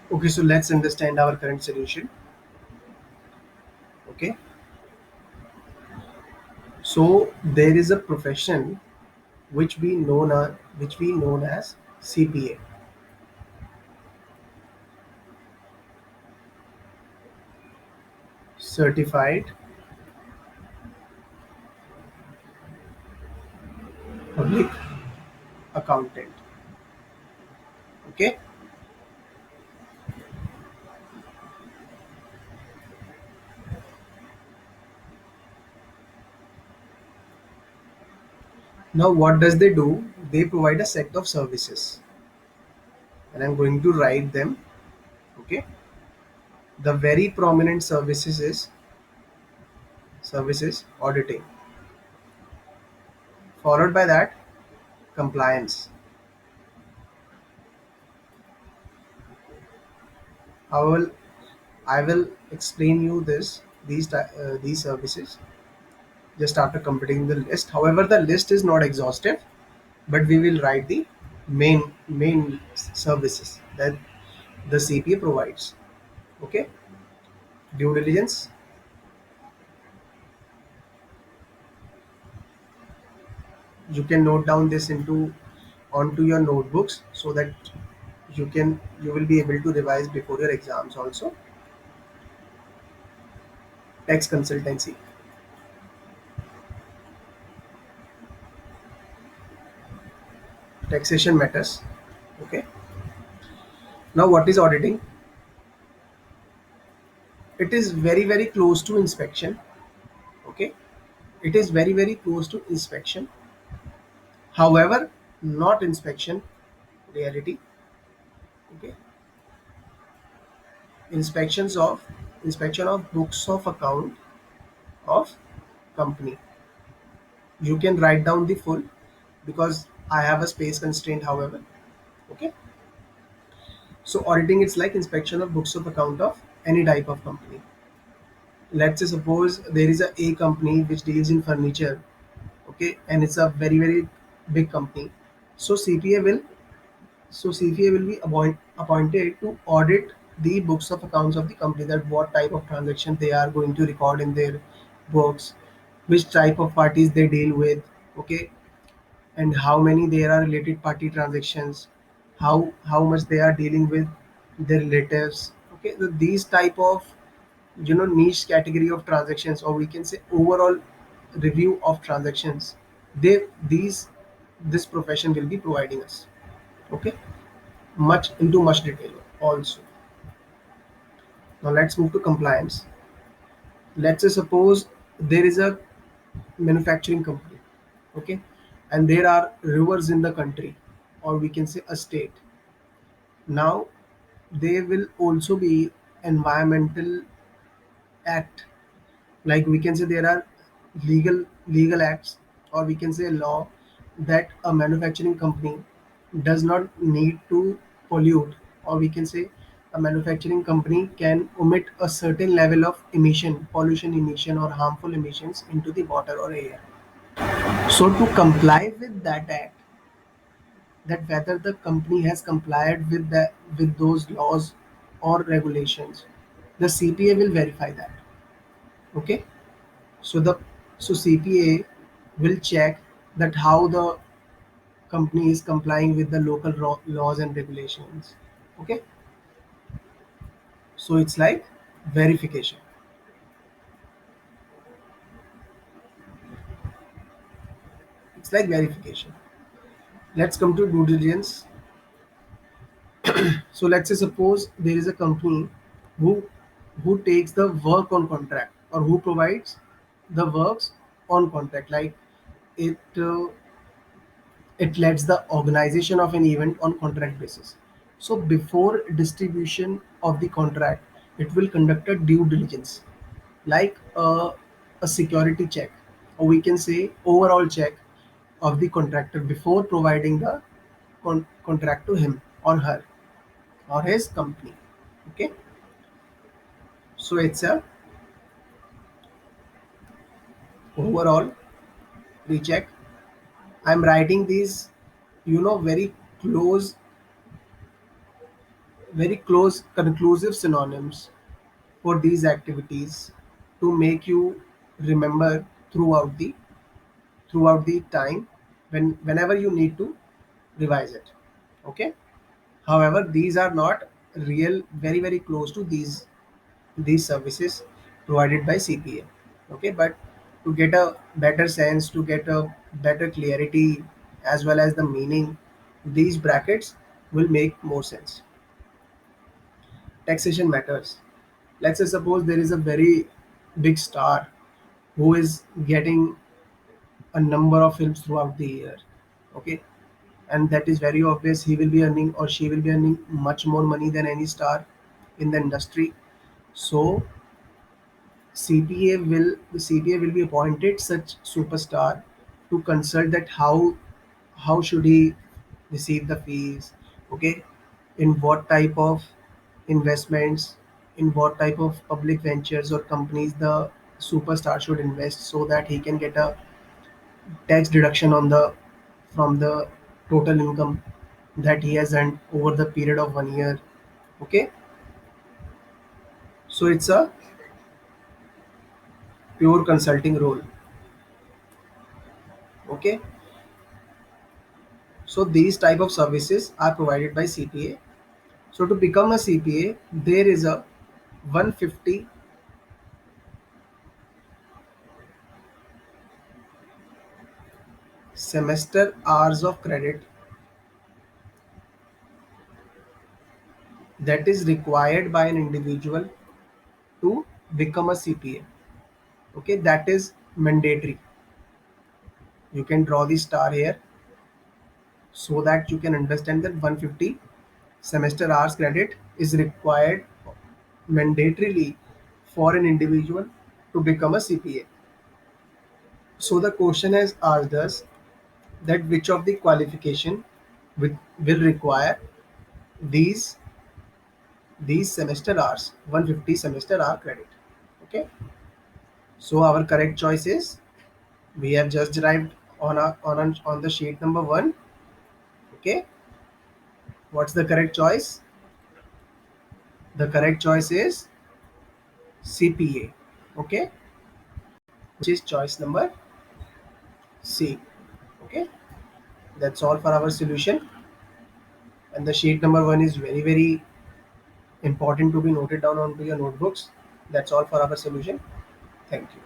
Okay, so let's understand our current solution. Okay, so there is a profession which we known as CPA, Certified Public Accountant. Okay, now what does they do? They provide a set of services, and I'm going to write them. Okay, the very prominent services auditing, followed by that compliance. I will I will explain you these services just after completing the list. However, the list is not exhaustive, but we will write the main services that the CPA provides. Okay, due diligence. You can note down this into onto your notebooks so that you will be able to revise before your exams also. Tax consultancy. Taxation matters. Okay. Now, what is auditing? It is very close to inspection. Okay, it is very close to inspection. However, not inspection reality. Okay, inspections of inspection of books of account of company. You can write down the full because I have a space constraint. However, okay. So auditing, it's like inspection of books of account of any type of company. Let's say suppose there is a company which deals in furniture. Okay, and it's a very big company. So CPA will CPA will be appointed to audit the books of accounts of the company, that what type of transaction they are going to record in their books, which type of parties they deal with, okay, and how many there are related party transactions, how much they are dealing with their relatives. Okay, so these type of niche category of transactions, or we can say overall review of transactions, they these this profession will be providing us. Okay, much detail also. Now let's move to compliance. Let's say suppose there is a manufacturing company, okay, and there are rivers in the country, or we can say a state. Now there will also be environmental act, like we can say there are legal acts, or we can say law, that a manufacturing company does not need to pollute, or we can say a manufacturing company can omit a certain level of pollution emission or harmful emissions into the water or air. So to comply with that act, that whether the company has complied with those laws or regulations, the CPA will verify that. Okay, so CPA will check that how the company is complying with the local laws and regulations. Okay, so it's like verification. It's like verification. Let's come to due diligence. So let's say suppose there is a company who takes the work on contract, or who provides the works on contract, like it it lets the organization of an event on contract basis. So before distribution of the contract, it will conduct a due diligence, like a security check, or we can say overall check of the contractor before providing the contract to him or her or his company. Okay, so it's a overall recheck. I'm writing these very close very close conclusive synonyms for these activities to make you remember throughout the time whenever you need to revise it. Okay. However, these are not real very close to these services provided by CPA. Okay, but to get a better sense, to get a better clarity as well as the meaning, these brackets will make more sense. Taxation matters. Let's say suppose there is a very big star who is getting a number of films throughout the year. Okay, and that is very obvious, he will be earning or she will be earning much more money than any star in the industry. So CPA will be appointed such superstar to consult that how should he receive the fees. Okay, in what type of investments, in what type of public ventures or companies the superstar should invest so that he can get a tax deduction on the from the total income that he has earned over the period of 1 year. Okay, so it's a pure consulting role. Okay, so these type of services are provided by CPA. So to become a CPA, there is a 150 semester hours of credit that is required by an individual to become a CPA. Okay, that is mandatory. You can draw the star here so that you can understand that 150 semester hours credit is required mandatorily for an individual to become a CPA. So the question has asked us that which of the qualification will require these these semester hours, 150 semester hour credit. Okay, so our correct choice is, we have just derived on the sheet number 1. Okay, what's the correct choice? The correct choice is CPA. Okay, which is choice number C. Okay, that's all for our solution, and the sheet number 1 is very important to be noted down onto your notebooks. That's all for our solution. Thank you.